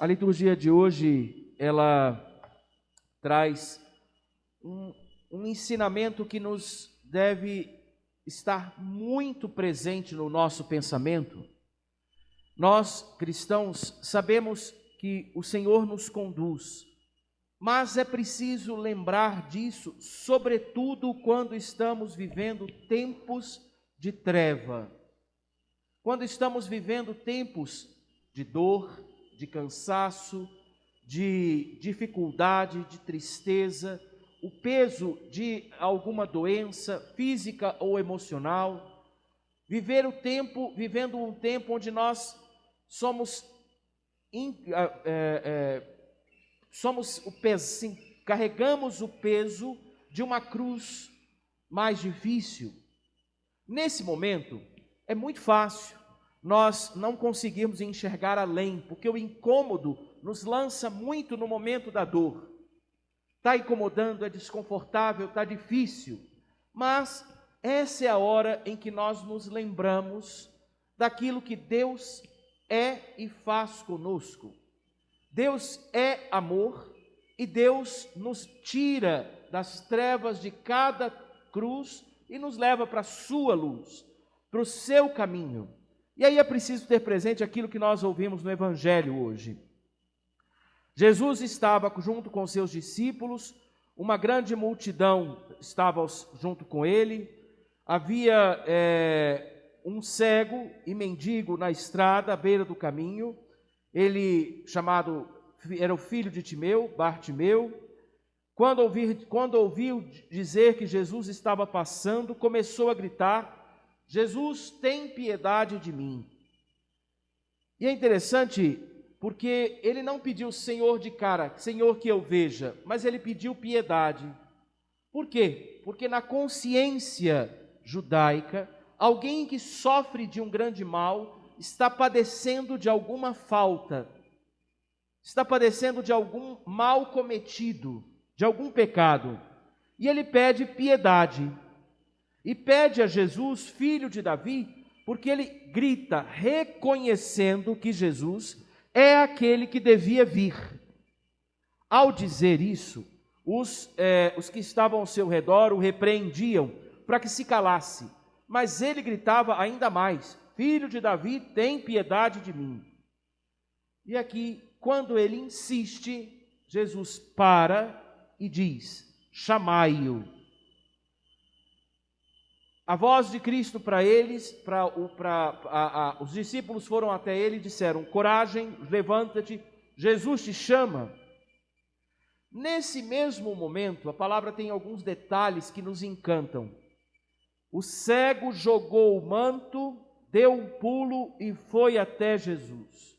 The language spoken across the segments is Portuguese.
A liturgia de hoje, ela traz um ensinamento que nos deve estar muito presente no nosso pensamento. Nós, cristãos, sabemos que o Senhor nos conduz, mas é preciso lembrar disso, sobretudo quando estamos vivendo tempos de treva, quando estamos vivendo tempos de dor, de cansaço, de dificuldade, de tristeza, o peso de alguma doença física ou emocional, vivendo um tempo onde nós carregamos o peso de uma cruz mais difícil. Nesse momento, é muito fácil nós não conseguirmos enxergar além, porque o incômodo nos lança muito no momento da dor. Está incomodando, é desconfortável, está difícil, mas essa é a hora em que nós nos lembramos daquilo que Deus é e faz conosco. Deus é amor e Deus nos tira das trevas de cada cruz e nos leva para a sua luz, para o seu caminho. E aí é preciso ter presente aquilo que nós ouvimos no Evangelho hoje. Jesus estava junto com seus discípulos, uma grande multidão estava junto com ele, havia um cego e mendigo na estrada, à beira do caminho, ele era o filho de Timeu, Bartimeu. Quando ouviu dizer que Jesus estava passando, começou a gritar: Jesus, tem piedade de mim. E é interessante porque ele não pediu Senhor de cara, Senhor que eu veja, mas ele pediu piedade. Por quê? Porque na consciência judaica, alguém que sofre de um grande mal está padecendo de alguma falta, está padecendo de algum mal cometido, de algum pecado. E ele pede piedade. E pede a Jesus, filho de Davi, porque ele grita, reconhecendo que Jesus é aquele que devia vir. Ao dizer isso, os que estavam ao seu redor o repreendiam para que se calasse. Mas ele gritava ainda mais: Filho de Davi, tem piedade de mim. E aqui, quando ele insiste, Jesus para e diz: chamai-o. A voz de Cristo para eles, os discípulos foram até ele e disseram: coragem, levanta-te, Jesus te chama. Nesse mesmo momento, a palavra tem alguns detalhes que nos encantam. O cego jogou o manto, deu um pulo e foi até Jesus.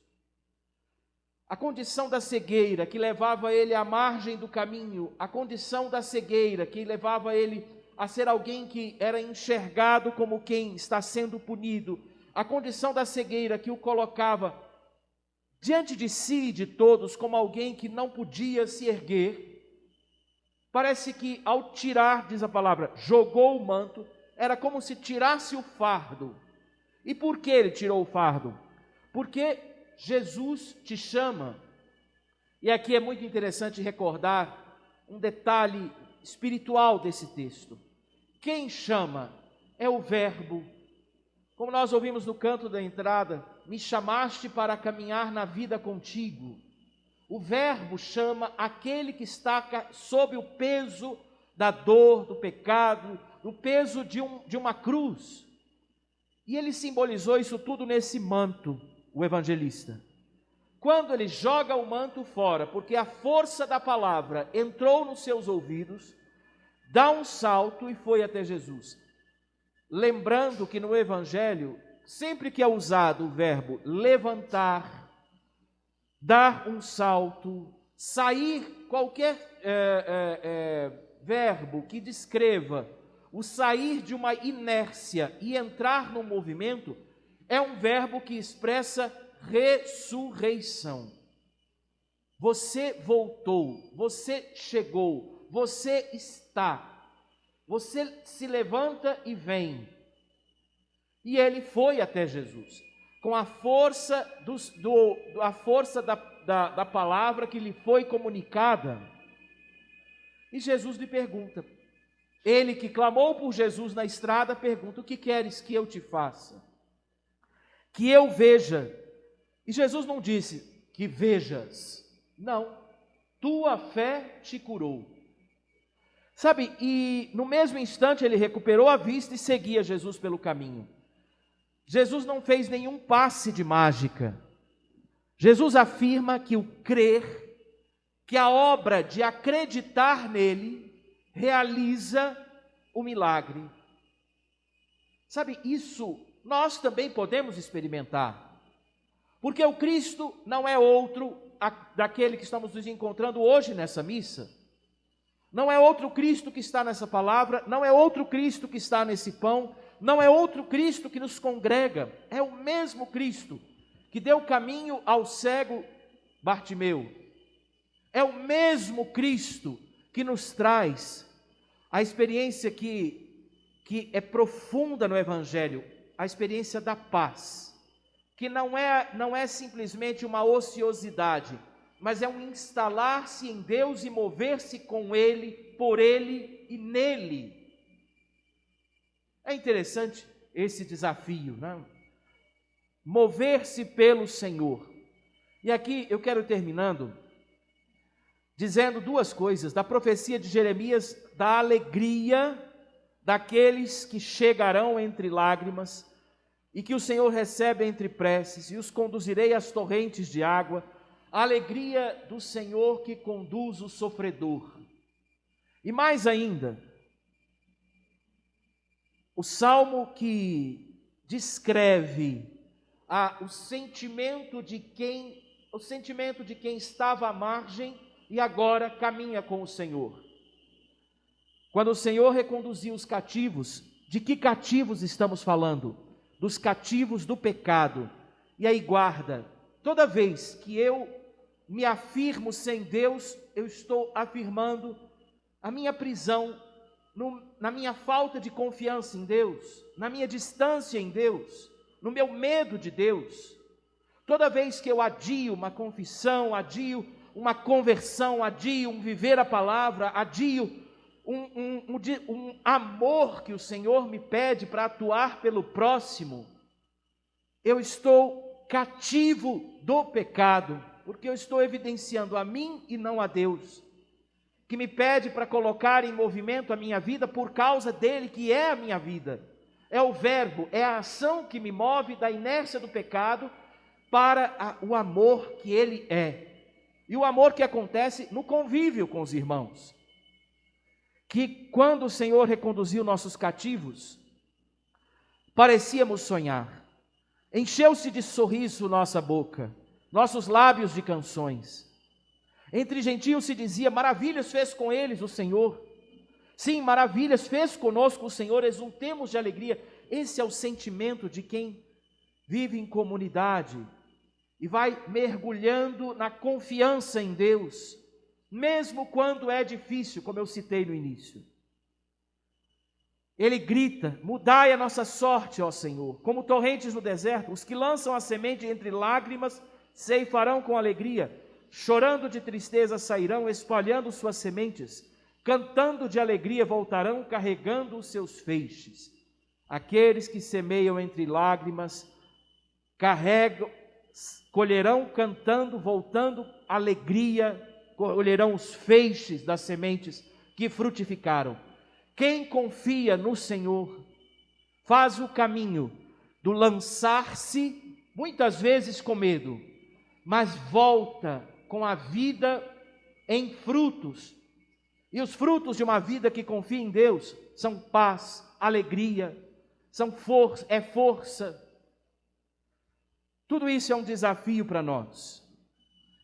A condição da cegueira que levava ele à margem do caminho, a condição da cegueira que levava ele a ser alguém que era enxergado como quem está sendo punido, a condição da cegueira que o colocava diante de si e de todos como alguém que não podia se erguer. Parece que ao tirar, diz a palavra, jogou o manto, era como se tirasse o fardo. E por que ele tirou o fardo? Porque Jesus te chama. E aqui é muito interessante recordar um detalhe espiritual desse texto. Quem chama é o Verbo. Como nós ouvimos no canto da entrada, me chamaste para caminhar na vida contigo. O Verbo chama aquele que está sob o peso da dor, do pecado, do peso de uma cruz. E ele simbolizou isso tudo nesse manto, o evangelista. Quando ele joga o manto fora, porque a força da palavra entrou nos seus ouvidos, dá um salto e foi até Jesus. Lembrando que no Evangelho, sempre que é usado o verbo levantar, dar um salto, sair, qualquer verbo que descreva o sair de uma inércia e entrar no movimento, é um verbo que expressa ressurreição. Você voltou, você chegou, você está, você se levanta e vem. E ele foi até Jesus. com a força, a força da palavra que lhe foi comunicada. E Jesus lhe pergunta, ele que clamou por Jesus na estrada, pergunta, o que queres que eu te faça? Que eu veja. E Jesus não disse, que vejas. Não, tua fé te curou. Sabe, e no mesmo instante ele recuperou a vista e seguia Jesus pelo caminho. Jesus não fez nenhum passe de mágica. Jesus afirma que o crer, que a obra de acreditar nele, realiza o milagre. Sabe, isso nós também podemos experimentar. Porque o Cristo não é outro daquele que estamos nos encontrando hoje nessa missa. Não é outro Cristo que está nessa palavra, não é outro Cristo que está nesse pão, não é outro Cristo que nos congrega, é o mesmo Cristo que deu caminho ao cego Bartimeu. É o mesmo Cristo que nos traz a experiência que é profunda no Evangelho, a experiência da paz, que não é simplesmente uma ociosidade, mas é um instalar-se em Deus e mover-se com Ele, por Ele e nele. É interessante esse desafio, não? Mover-se pelo Senhor. E aqui eu quero terminando dizendo duas coisas, da profecia de Jeremias, da alegria daqueles que chegarão entre lágrimas e que o Senhor recebe entre preces, e os conduzirei às torrentes de água, a alegria do Senhor que conduz o sofredor. E mais ainda, o salmo que descreve o sentimento de quem estava à margem e agora caminha com o Senhor. Quando o Senhor reconduziu os cativos, de que cativos estamos falando? Dos cativos do pecado. E aí guarda, toda vez que eu me afirmo sem Deus, eu estou afirmando a minha prisão, na minha falta de confiança em Deus, na minha distância em Deus, no meu medo de Deus. Toda vez que eu adio uma confissão, adio uma conversão, adio um viver a palavra, adio um amor que o Senhor me pede para atuar pelo próximo, eu estou cativo do pecado, porque eu estou evidenciando a mim e não a Deus, que me pede para colocar em movimento a minha vida por causa dele, que é a minha vida. É o verbo, é a ação que me move da inércia do pecado para o amor que ele é. E o amor que acontece no convívio com os irmãos. Que quando o Senhor reconduziu nossos cativos, parecíamos sonhar. Encheu-se de sorriso nossa boca, nossos lábios de canções. Entre gentios se dizia, maravilhas fez com eles o Senhor. Sim, maravilhas fez conosco o Senhor, exultemos de alegria. Esse é o sentimento de quem vive em comunidade e vai mergulhando na confiança em Deus, mesmo quando é difícil, como eu citei no início. Ele grita, mudai a nossa sorte, ó Senhor, como torrentes no deserto, os que lançam a semente entre lágrimas, ceifarão com alegria, chorando de tristeza sairão, espalhando suas sementes, cantando de alegria voltarão, carregando os seus feixes. Aqueles que semeiam entre lágrimas, colherão cantando, voltando, alegria, colherão os feixes das sementes que frutificaram. Quem confia no Senhor, faz o caminho do lançar-se, muitas vezes com medo, mas volta com a vida em frutos. E os frutos de uma vida que confia em Deus são paz, alegria, força. Tudo isso é um desafio para nós.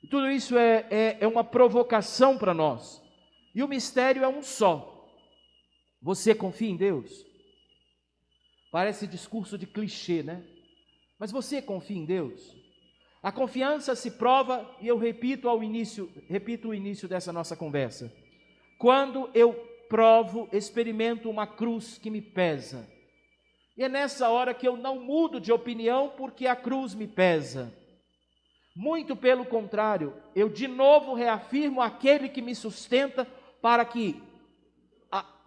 Tudo isso é uma provocação para nós. E o mistério é um só. Você confia em Deus? Parece discurso de clichê, né? Mas você confia em Deus? A confiança se prova, e eu repito o início dessa nossa conversa. Quando eu experimento uma cruz que me pesa, E é nessa hora que eu não mudo de opinião porque a cruz me pesa. Muito pelo contrário, eu de novo reafirmo aquele que me sustenta para que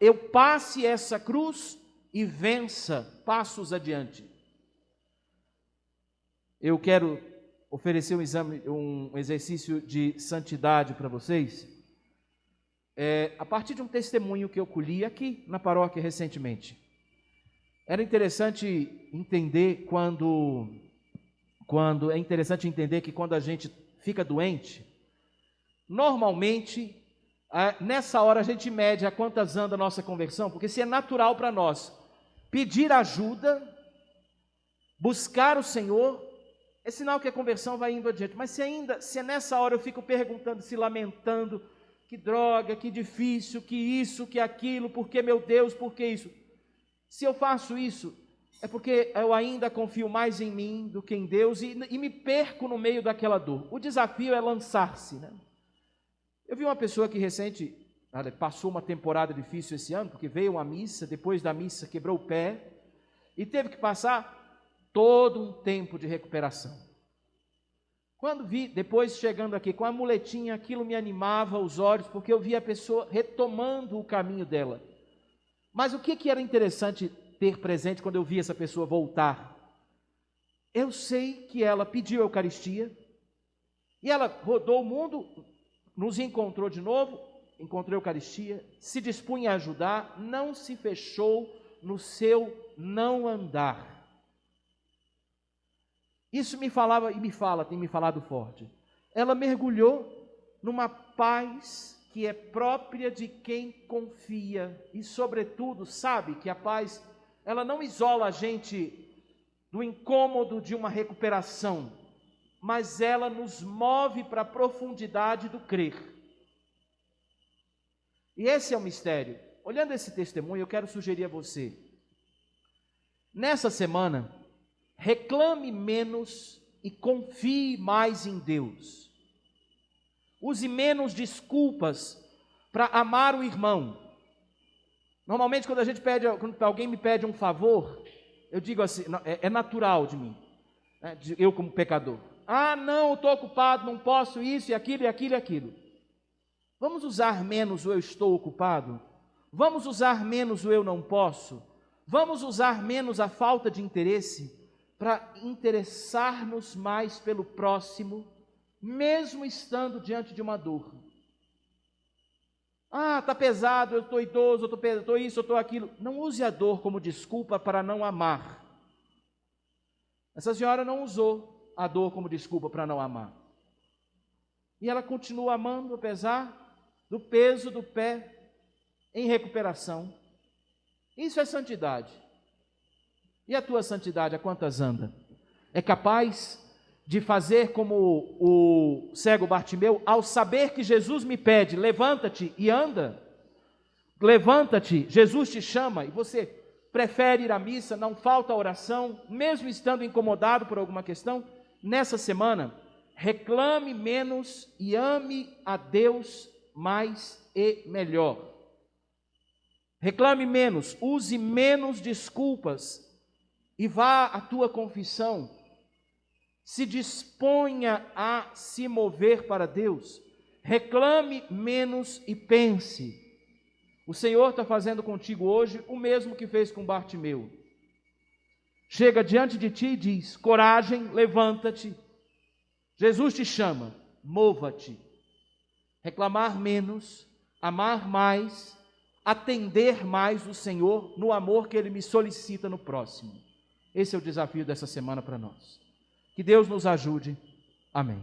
eu passe essa cruz e vença passos adiante. Eu quero oferecer um exercício de santidade para vocês, a partir de um testemunho que eu colhi aqui na paróquia recentemente. Era interessante entender é interessante entender que quando a gente fica doente, normalmente, nessa hora a gente mede a quantas anda a nossa conversão, porque se é natural para nós pedir ajuda, buscar o Senhor, é sinal que a conversão vai indo adiante. Mas se é nessa hora eu fico perguntando, se lamentando, que droga, que difícil, que isso, que aquilo, por que meu Deus, por que isso? Se eu faço isso, é porque eu ainda confio mais em mim do que em Deus e me perco no meio daquela dor. O desafio é lançar-se, né? Eu vi uma pessoa que passou uma temporada difícil esse ano, porque veio uma missa, depois da missa quebrou o pé e teve que passar todo um tempo de recuperação. Quando vi, depois chegando aqui com a muletinha, aquilo me animava os olhos, porque eu via a pessoa retomando o caminho dela. Mas o que era interessante ter presente quando eu vi essa pessoa voltar? Eu sei que ela pediu a Eucaristia, e ela rodou o mundo, nos encontrou de novo, encontrou a Eucaristia, se dispunha a ajudar, não se fechou no seu não andar. Isso me falava e tem me falado forte. Ela mergulhou numa paz que é própria de quem confia e, sobretudo, sabe que a paz, ela não isola a gente do incômodo de uma recuperação, mas ela nos move para a profundidade do crer. E esse é o mistério. Olhando esse testemunho, eu quero sugerir a você, nessa semana, reclame menos e confie mais em Deus. Use menos desculpas para amar o irmão. Normalmente, quando alguém me pede um favor, eu digo assim, é natural de mim, né, eu como pecador. Não, eu estou ocupado, não posso isso e aquilo e aquilo e aquilo. Vamos usar menos o eu estou ocupado? Vamos usar menos o eu não posso? Vamos usar menos a falta de interesse para interessar-nos mais pelo próximo, mesmo estando diante de uma dor. Está pesado, eu estou idoso, eu estou isso, eu estou aquilo. Não use a dor como desculpa para não amar. Essa senhora não usou a dor como desculpa para não amar. E ela continua amando, apesar do peso do pé em recuperação. Isso é santidade. E a tua santidade, a quantas anda? É capaz de fazer como o cego Bartimeu, ao saber que Jesus me pede, levanta-te e anda. Levanta-te, Jesus te chama, e você prefere ir à missa, não falta a oração, mesmo estando incomodado por alguma questão. Nessa semana, reclame menos e ame a Deus mais e melhor. Reclame menos, use menos desculpas e vá à tua confissão. Se disponha a se mover para Deus. Reclame menos e pense. O Senhor está fazendo contigo hoje o mesmo que fez com Bartimeu. Chega diante de ti e diz: coragem, levanta-te. Jesus te chama, mova-te. Reclamar menos, amar mais, atender mais o Senhor no amor que Ele me solicita no próximo. Esse é o desafio dessa semana para nós. Que Deus nos ajude. Amém.